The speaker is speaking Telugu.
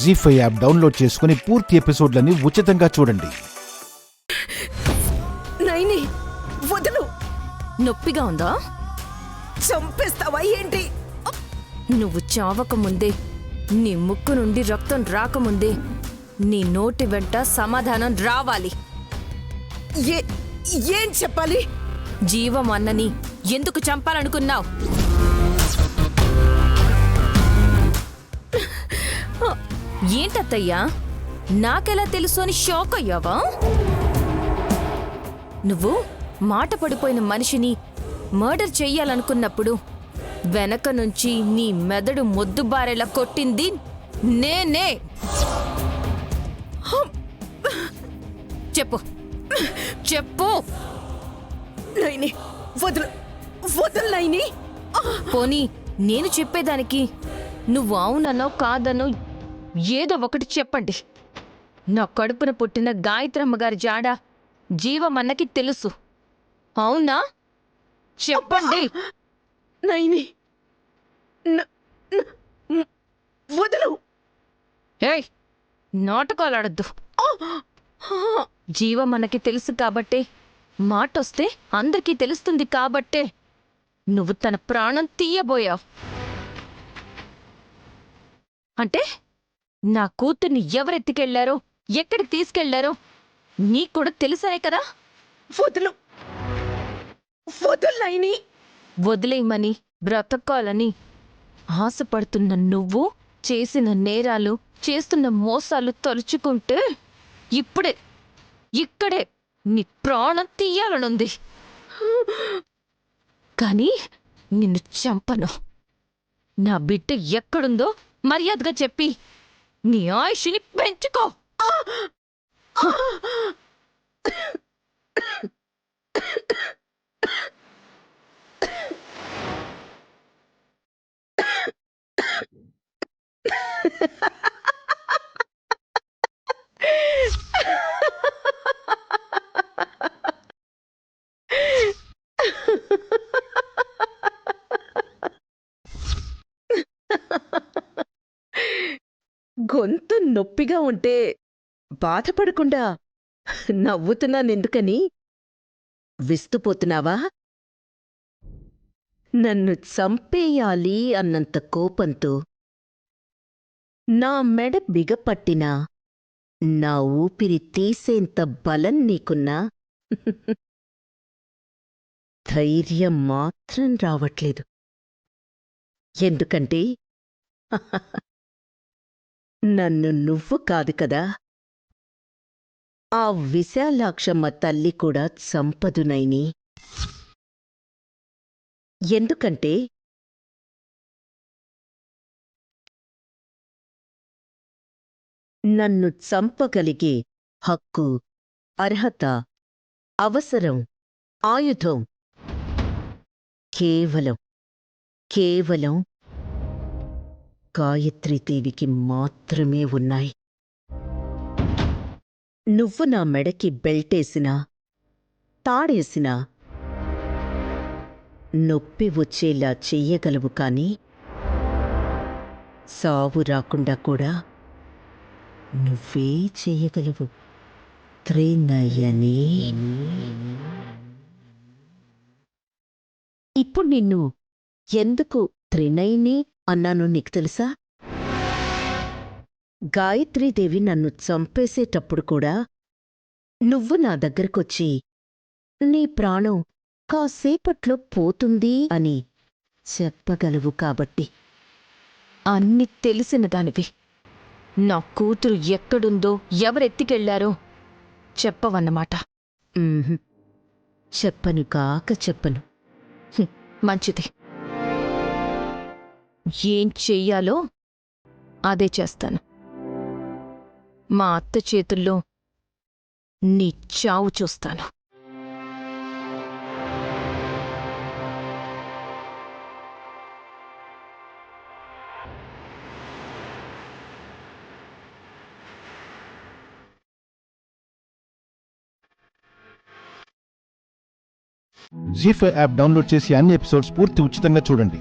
జీ5 యాప్ డౌన్లోడ్ చేసుకుని పూర్తి ఎపిసోడ్లని ఉచితంగా చూడండి. నైని వదలు. నొప్పిగా ఉందా? చంపేస్తావా ఏంటి? నువ్వు చావకముందే, నీ ముక్కు నుండి రక్తం రాకముందే నీ నోటి వెంట సమాధానం రావాలి. ఏం చెప్పాలి? జీవం అన్నని ఎందుకు చంపాలనుకున్నావు? ఏంటత్తయ్యా, నాకెలా తెలుసు అని షాక్ అయ్యావా? నువ్వు మాట పడిపోయిన మనిషిని మర్డర్ చెయ్యాలనుకున్నప్పుడు వెనక నుంచి నీ మెదడు మొద్దుబారేలా కొట్టింది నేనే. చెప్పు చెప్పు. నైని వదలు, వదలు నైని. పోనీ నేను చెప్పేదానికి నువ్వు అవుననో కాదనో ఏదో ఒకటి చెప్పండి. నా కడుపున పుట్టిన గాయత్రమ్మ గారి జాడ జీవమన్నకి తెలుసు, అవునా? చెప్పండి. నైని వదలు. ఏయ్, నాటకాలాడద్దు. జీవమన్నకి తెలుసు కాబట్టే, మాటొస్తే అందరికీ తెలుస్తుంది కాబట్టే నువ్వు తన ప్రాణం తీయబోయావు. అంటే నా కూతుర్ని ఎవరెత్తికెళ్లారో, ఎక్కడికి తీసుకెళ్లారో నీకు కూడా తెలుసనే కదా? వదలు, వదలు నైని. వదిలేయమని, బ్రతకాలని ఆశపడుతున్న నువ్వు చేసిన నేరాలు, చేస్తున్న మోసాలు తలుచుకుంటే ఇక్కడే నీ ప్రాణం తీయాలనుంది. కానీ నిన్ను చంపను. నా బిడ్డ ఎక్కడుందో మర్యాదగా చెప్పి నీ ఆయుష్ని పెంచుకో. గొంతు నొప్పిగా ఉంటే బాధపడకుండా నవ్వుతున్నానెందుకని విస్తుపోతున్నావా? నన్ను చంపేయాలి అన్నంత కోపంతో నా మెడ బిగపట్టినా, నా ఊపిరి తీసేంత బలం నీకున్నా ధైర్యం మాత్రం రావట్లేదు. ఎందుకంటే నన్ను నువ్వు కాదు కదా, ఆ విశాలాక్షమ్మ తల్లి కూడా చంపదు నైని. ఎందుకంటే నన్ను చంపగలిగే హక్కు, అర్హత, అవసరం, ఆయుధం కేవలం గాయత్రీదేవికి మాత్రమే ఉన్నాయి. నువ్వు నా మెడకి బెల్టేసినా, తాడేసినా నొప్పి వచ్చేలా చెయ్యగలవు, కానీ సావు రాకుండా కూడా నువ్వే చెయ్యగలవు త్రినయని. ఇప్పుడు నిన్ను ఎందుకు త్రినయని అన్నాను నీకు తెలుసా? గాయత్రీదేవి నన్ను చంపేసేటప్పుడు కూడా నువ్వు నా దగ్గరకొచ్చి నీ ప్రాణం కాసేపట్లో పోతుంది అని చెప్పగలవు కాబట్టి. అన్ని తెలిసిన దానివి నా కూతురు ఎక్కడుందో, ఎవరెత్తికెళ్లారో చెప్పవన్నమాట. చెప్పను కాక చెప్పను. మంచిది. ఏం చెయ్యాలో అదే చేస్తాను. మా అత్త చేతుల్లో నీ చావు చూస్తాను. జీ5 యాప్ డౌన్లోడ్ చేసి అన్ని ఎపిసోడ్స్ పూర్తి ఉచితంగా చూడండి.